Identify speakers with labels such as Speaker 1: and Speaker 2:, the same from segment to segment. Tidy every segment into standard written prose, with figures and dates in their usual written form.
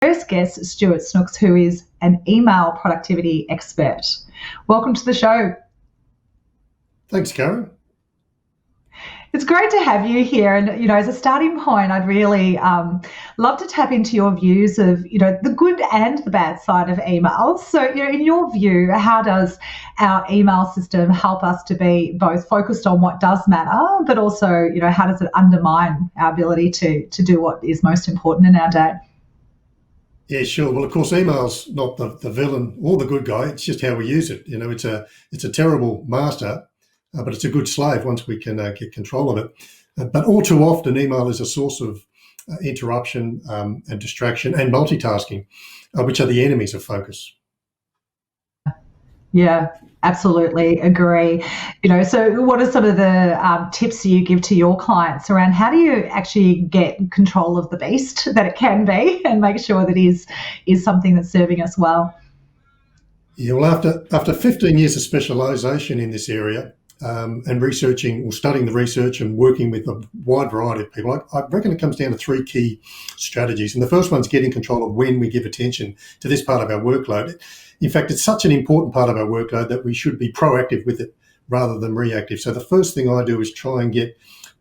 Speaker 1: First guest, Steuart Snooks, who is an email productivity expert. Welcome to the show.
Speaker 2: Thanks, Karen.
Speaker 1: It's great to have you here. And, as a starting point, I'd really love to tap into your views of, the good and the bad side of email. So, in your view, how does our email system help us to be both focused on what does matter, but also, how does it undermine our ability to do what is most important in our day?
Speaker 2: Yeah, sure. Well, of course, email's not the villain or the good guy. It's just how we use it. It's a terrible master, but it's a good slave once we can get control of it. But all too often, email is a source of interruption and distraction and multitasking, which are the enemies of focus.
Speaker 1: Yeah, absolutely agree. So what are some of the tips you give to your clients around how do you actually get control of the beast that it can be and make sure that is something that's serving us well?
Speaker 2: Yeah, well, after 15 years of specialisation in this area and researching or studying the research and working with a wide variety of people, I reckon it comes down to three key strategies. And the first one's getting control of when we give attention to this part of our workload. In fact, it's such an important part of our workload that we should be proactive with it rather than reactive. So the first thing I do is try and get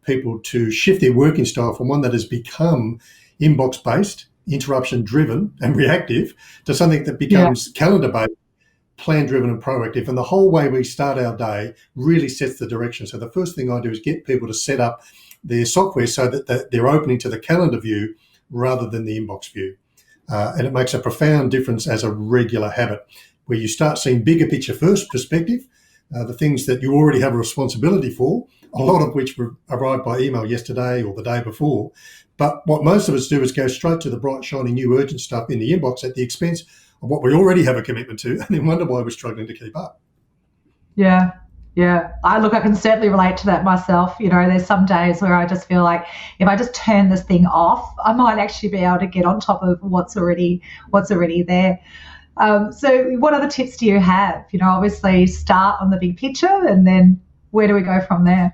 Speaker 2: people to shift their working style from one that has become inbox-based, interruption-driven and reactive to something that becomes calendar-based, plan-driven and proactive. And the whole way we start our day really sets the direction. So the first thing I do is get people to set up their software so that they're opening to the calendar view rather than the inbox view. And it makes a profound difference as a regular habit where you start seeing bigger picture first perspective, the things that you already have a responsibility for, a lot of which arrived by email yesterday or the day before. But what most of us do is go straight to the bright, shiny, new urgent stuff in the inbox at the expense of what we already have a commitment to and then wonder why we're struggling to keep up.
Speaker 1: Yeah. I can certainly relate to that myself. There's some days where I just feel like if I just turn this thing off, I might actually be able to get on top of what's already there. So what other tips do you have? Obviously start on the big picture and then where do we go from there?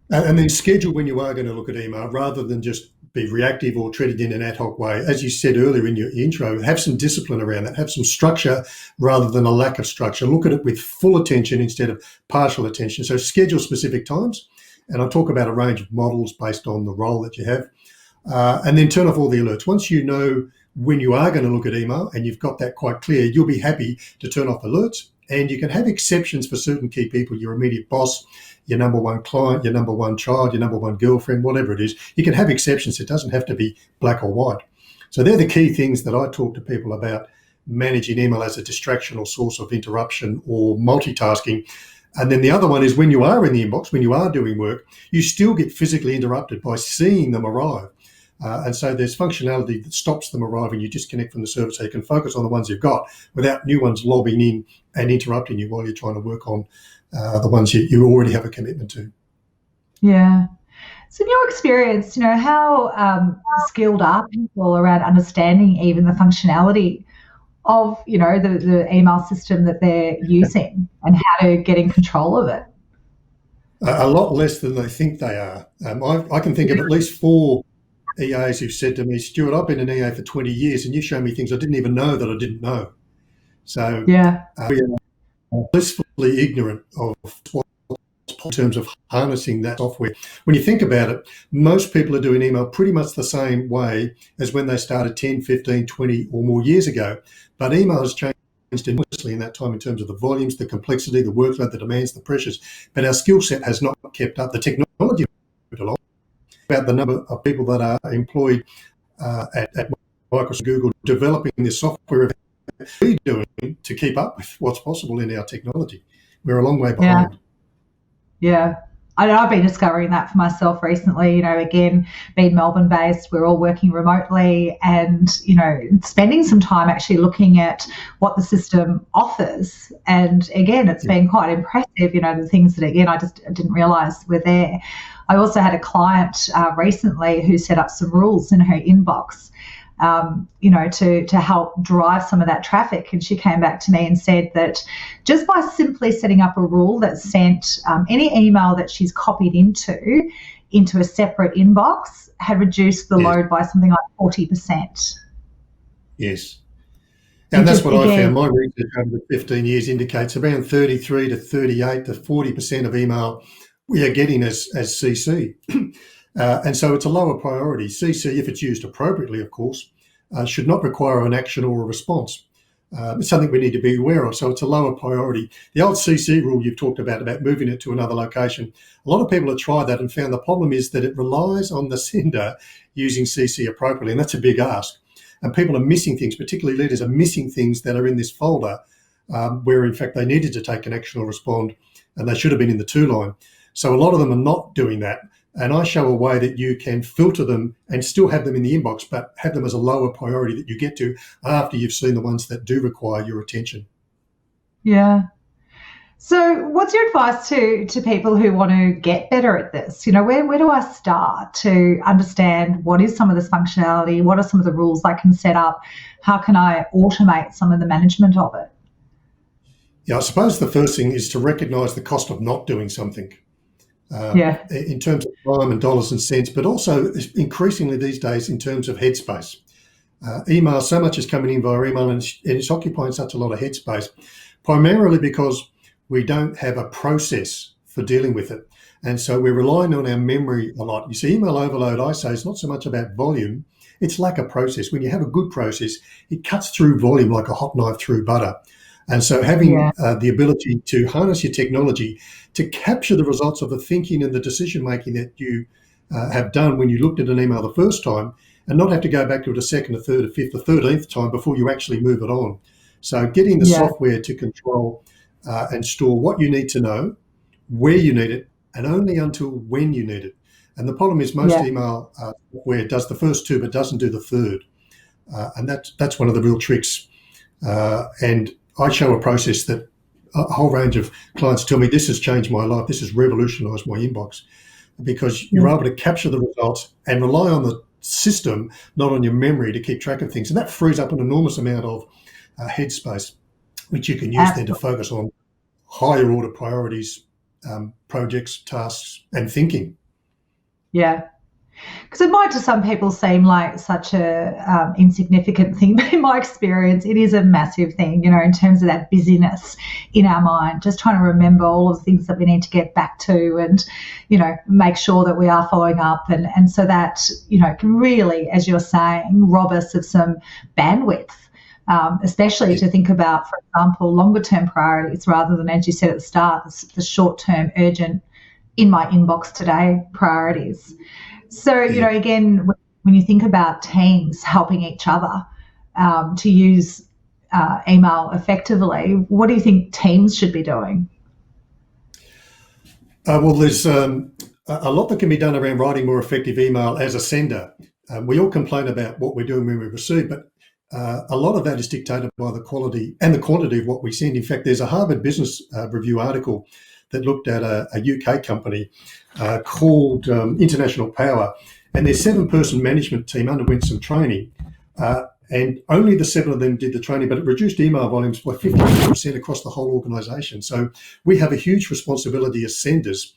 Speaker 2: And then schedule when you are going to look at email rather than just be reactive or treat it in an ad hoc way. As you said earlier in your intro, have some discipline around that, have some structure rather than a lack of structure. Look at it with full attention instead of partial attention. So schedule specific times, and I'll talk about a range of models based on the role that you have, and then turn off all the alerts. Once you know when you are going to look at email and you've got that quite clear, you'll be happy to turn off alerts. And you can have exceptions for certain key people, your immediate boss, your number one client, your number one child, your number one girlfriend, whatever it is. You can have exceptions. It doesn't have to be black or white. So they're the key things that I talk to people about managing email as a distraction or source of interruption or multitasking. And then the other one is when you are in the inbox, when you are doing work, you still get physically interrupted by seeing them arrive. And so there's functionality that stops them arriving. You disconnect from the service so you can focus on the ones you've got without new ones lobbing in and interrupting you while you're trying to work on the ones you already have a commitment to.
Speaker 1: Yeah. So in your experience, how skilled are people around understanding even the functionality of, the email system that they're using and how to get in control of it?
Speaker 2: A lot less than they think they are. I can think of at least 4 EAs who've said to me, Steuart, I've been an EA for 20 years and you show me things I didn't even know that I didn't know. So we are blissfully ignorant of what in terms of harnessing that software. When you think about it, most people are doing email pretty much the same way as when they started 10, 15, 20 or more years ago. But email has changed enormously in that time in terms of the volumes, the complexity, the workload, the demands, the pressures. But our skill set has not kept up. The technology moved along. About the number of people that are employed at Microsoft, Google, developing this software, we're doing to keep up with what's possible in our technology. We're a long way behind.
Speaker 1: Yeah. I've been discovering that for myself recently, again, being Melbourne-based, we're all working remotely and, spending some time actually looking at what the system offers. And, again, it's been quite impressive, the things that, again, I just didn't realise were there. I also had a client recently who set up some rules in her inbox, to help drive some of that traffic. And she came back to me and said that just by simply setting up a rule that sent any email that she's copied into a separate inbox had reduced the load by something like 40%.
Speaker 2: Yes.
Speaker 1: You
Speaker 2: And that's
Speaker 1: just,
Speaker 2: what I found.
Speaker 1: again,
Speaker 2: My research over the 15 years indicates around 33 to 38 to 40% of email we are getting as CC. And so it's a lower priority. CC, if it's used appropriately, of course, should not require an action or a response. It's something we need to be aware of. So it's a lower priority. The old CC rule you've talked about moving it to another location, a lot of people have tried that and found the problem is that it relies on the sender using CC appropriately, and that's a big ask. And people are missing things, particularly leaders are missing things that are in this folder where, in fact, they needed to take an action or respond, and they should have been in the two-line. So a lot of them are not doing that. And I show a way that you can filter them and still have them in the inbox, but have them as a lower priority that you get to after you've seen the ones that do require your attention.
Speaker 1: yeah. So what's your advice to people who want to get better at this? You know, where do I start to understand what is some of this functionality? What are some of the rules I can set up? How can I automate some of the management of it?
Speaker 2: Yeah, I suppose the first thing is to recognise the cost of not doing something.
Speaker 1: Yeah.
Speaker 2: In terms of time and dollars and cents, but also increasingly these days in terms of headspace. Email, so much is coming in via email and it's occupying such a lot of headspace, primarily because we don't have a process for dealing with it. And so we're relying on our memory a lot. You see, email overload, I say, is not so much about volume, it's lack of process. When you have a good process, it cuts through volume like a hot knife through butter. And so having the ability to harness your technology to capture the results of the thinking and the decision-making that you have done when you looked at an email the first time and not have to go back to it a second, a third, a fifth, a 13th time before you actually move it on. So getting the software to control and store what you need to know, where you need it, and only until when you need it. And the problem is most email software does the first two but doesn't do the third. And that's one of the real tricks. And I show a process that a whole range of clients tell me this has changed my life, this has revolutionised my inbox, because you're able to capture the results and rely on the system, not on your memory, to keep track of things. And that frees up an enormous amount of headspace, which you can use then to focus on higher order priorities, projects, tasks, and thinking.
Speaker 1: Yeah. Because it might to some people seem like such a insignificant thing, but in my experience, it is a massive thing, you know, in terms of that busyness in our mind, just trying to remember all of the things that we need to get back to and, you know, make sure that we are following up. And so that, you know, can really, as you're saying, rob us of some bandwidth, especially to think about, for example, longer term priorities rather than, as you said at the start, the short term urgent in my inbox today priorities. So, you know, again, when you think about teams helping each other to use email effectively, what do you think teams should be doing?
Speaker 2: Well, there's a lot that can be done around writing more effective email as a sender. We all complain about what we're doing when we receive, but a lot of that is dictated by the quality and the quantity of what we send. In fact, there's a Harvard Business Review article that looked at a UK company called International Power, and their 7-person management team underwent some training, and only the 7 of them did the training, but it reduced email volumes by 50% across the whole organisation. So we have a huge responsibility as senders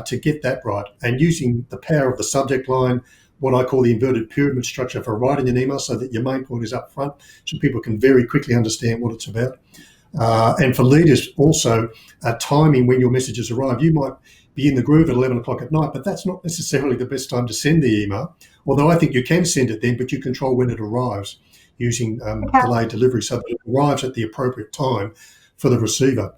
Speaker 2: to get that right, and using the power of the subject line, what I call the inverted pyramid structure for writing an email so that your main point is up front so people can very quickly understand what it's about. And for leaders also, timing when your messages arrive. You might be in the groove at 11 o'clock at night, but that's not necessarily the best time to send the email, although I think you can send it then, but you control when it arrives using delayed delivery so that it arrives at the appropriate time for the receiver.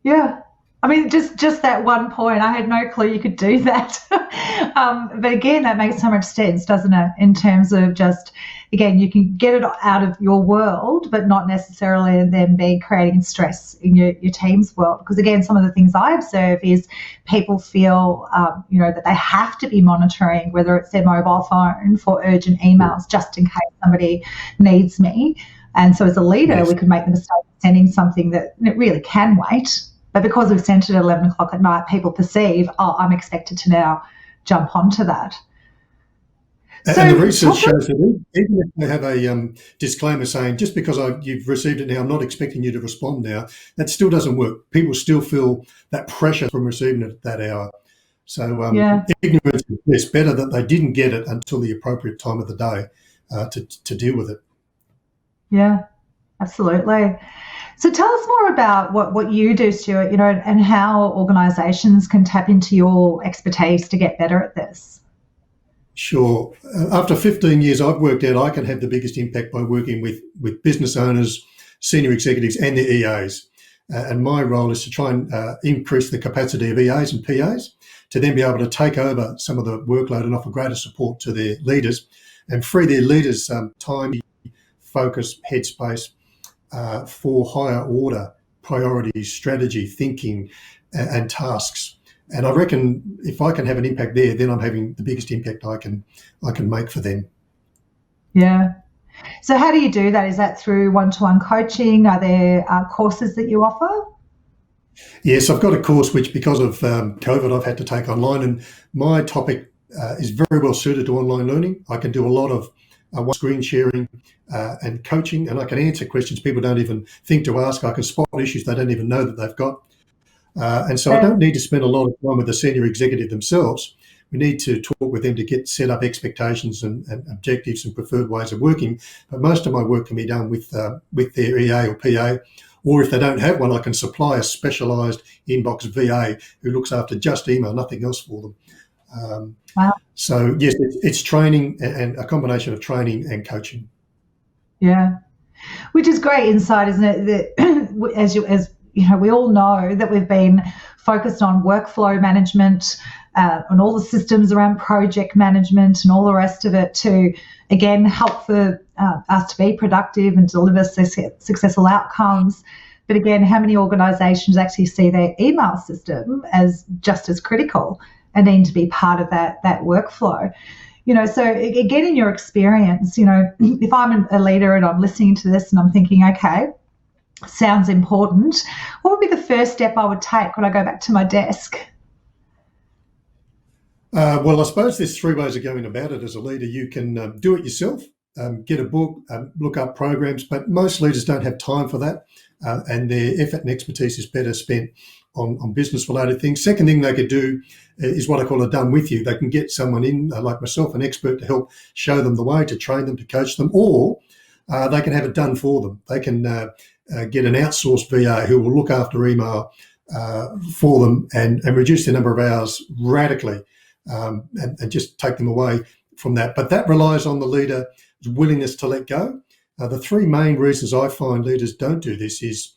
Speaker 1: Yeah. I mean, just that one point, I had no clue you could do that. But again, that makes so much sense, doesn't it? In terms of just, again, you can get it out of your world, but not necessarily then be creating stress in your team's world. Because again, some of the things I observe is people feel, you know, that they have to be monitoring whether it's their mobile phone for urgent emails just in case somebody needs me. And so as a leader, we could make the mistake of sending something that it really can wait. But because we've sent it at 11 o'clock at night, people perceive, oh, I'm expected to now jump onto that.
Speaker 2: And the research shows that even if they have a disclaimer saying, just because you've received it now, I'm not expecting you to respond now, that still doesn't work. People still feel that pressure from receiving it at that hour. So ignorance is better that they didn't get it until the appropriate time of the day. to deal with it.
Speaker 1: Yeah, absolutely. So tell us more about what you do, Steuart, and how organisations can tap into your expertise to get better at this.
Speaker 2: Sure. After 15 years, I've worked out I can have the biggest impact by working with business owners, senior executives and their EAs. And my role is to try and increase the capacity of EAs and PAs to then be able to take over some of the workload and offer greater support to their leaders and free their leaders time, focus, headspace for higher order priorities, strategy, thinking and tasks. And I reckon if I can have an impact there, then I'm having the biggest impact I can make for them.
Speaker 1: Yeah. So how do you do that? Is that through one-to-one coaching? Are there courses that you offer?
Speaker 2: Yes, I've got a course which, because of COVID, I've had to take online, and my topic is very well suited to online learning. I can do a lot of screen sharing and coaching, and I can answer questions people don't even think to ask. I can spot issues they don't even know that they've got. And so I don't need to spend a lot of time with the senior executive themselves. We need to talk with them to get set up expectations and objectives and preferred ways of working. But most of my work can be done with their EA or PA, or if they don't have one, I can supply a specialised inbox VA who looks after just email, nothing else for them.
Speaker 1: Wow.
Speaker 2: So yes, it's training and a combination of training and coaching.
Speaker 1: Yeah, which is great insight, isn't it? That as we all know that we've been focused on workflow management and all the systems around project management and all the rest of it to, again, help for us to be productive and deliver successful outcomes. But again, how many organisations actually see their email system as just as critical and need to be part of that workflow? So again, in your experience, if I'm a leader and I'm listening to this and I'm thinking, okay, sounds important, what would be the first step I would take when I go back to my desk?
Speaker 2: Well, I suppose there's three ways of going about it as a leader. You can do it yourself, get a book, look up programs, but most leaders don't have time for that, and their effort and expertise is better spent on business-related things. Second thing they could do is what I call a done with you. They can get someone in, like myself, an expert, to help show them the way, to train them, to coach them, or they can have it done for them. They can get an outsourced VA who will look after email for them and reduce the number of hours radically, and just take them away from that. But that relies on the leader's willingness to let go. The three main reasons I find leaders don't do this is,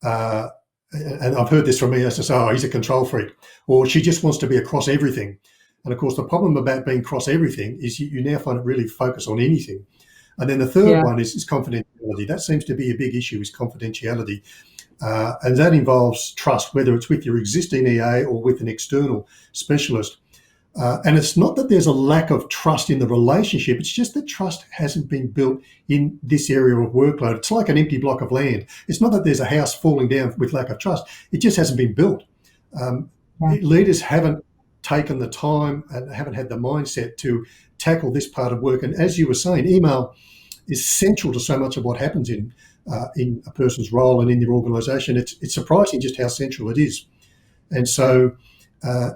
Speaker 2: and I've heard this from me, as I say, oh, he's a control freak, or she just wants to be across everything. And of course, the problem about being across everything is you now find it really focus on anything. And then the third one is confidentiality. That seems to be a big issue, is confidentiality. And that involves trust, whether it's with your existing EA or with an external specialist. And it's not that there's a lack of trust in the relationship, it's just that trust hasn't been built in this area of workload. It's like an empty block of land. It's not that there's a house falling down with lack of trust, it just hasn't been built. Leaders haven't taken the time and haven't had the mindset to tackle this part of work. And as you were saying, email is central to so much of what happens in a person's role and in their organisation. It's surprising just how central it is. And so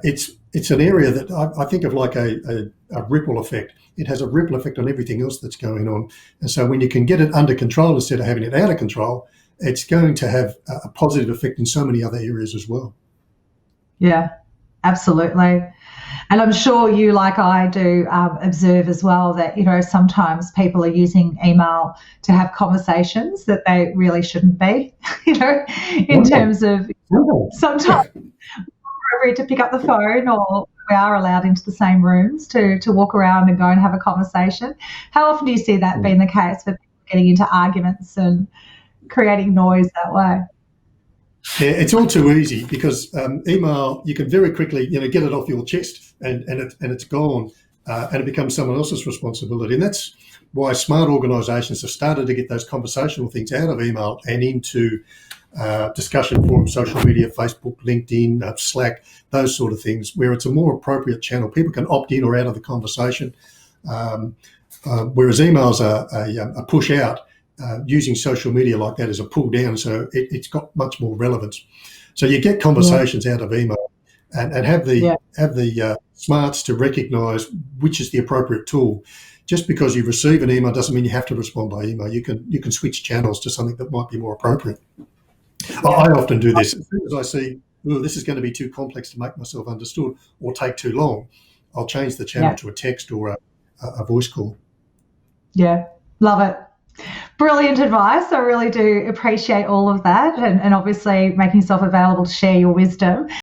Speaker 2: it's an area that I think of like a ripple effect. It has a ripple effect on everything else that's going on. And so when you can get it under control instead of having it out of control, it's going to have a positive effect in so many other areas as well.
Speaker 1: Yeah, absolutely. And I'm sure you, like I do, observe as well that, sometimes people are using email to have conversations that they really shouldn't be, in terms of sometimes appropriate to pick up the phone, or we are allowed into the same rooms to walk around and go and have a conversation. How often do you see that being the case for people getting into arguments and creating noise that way?
Speaker 2: Yeah, it's all too easy because email, you can very quickly, get it off your chest and it's gone, and it becomes someone else's responsibility. And that's why smart organisations have started to get those conversational things out of email and into discussion forums, social media, Facebook, LinkedIn, Slack, those sort of things, where it's a more appropriate channel. People can opt in or out of the conversation, whereas emails are a push out. Using social media like that is a pull down, so it's got much more relevance. So you get conversations out of email, and have the smarts to recognise which is the appropriate tool. just because you receive an email doesn't mean you have to respond by email. You can switch channels to something that might be more appropriate. Yeah. I often do this. As soon as I see, oh, this is going to be too complex to make myself understood or take too long, I'll change the channel to a text or a voice call.
Speaker 1: Yeah, love it. Brilliant advice. I really do appreciate all of that, and obviously making yourself available to share your wisdom.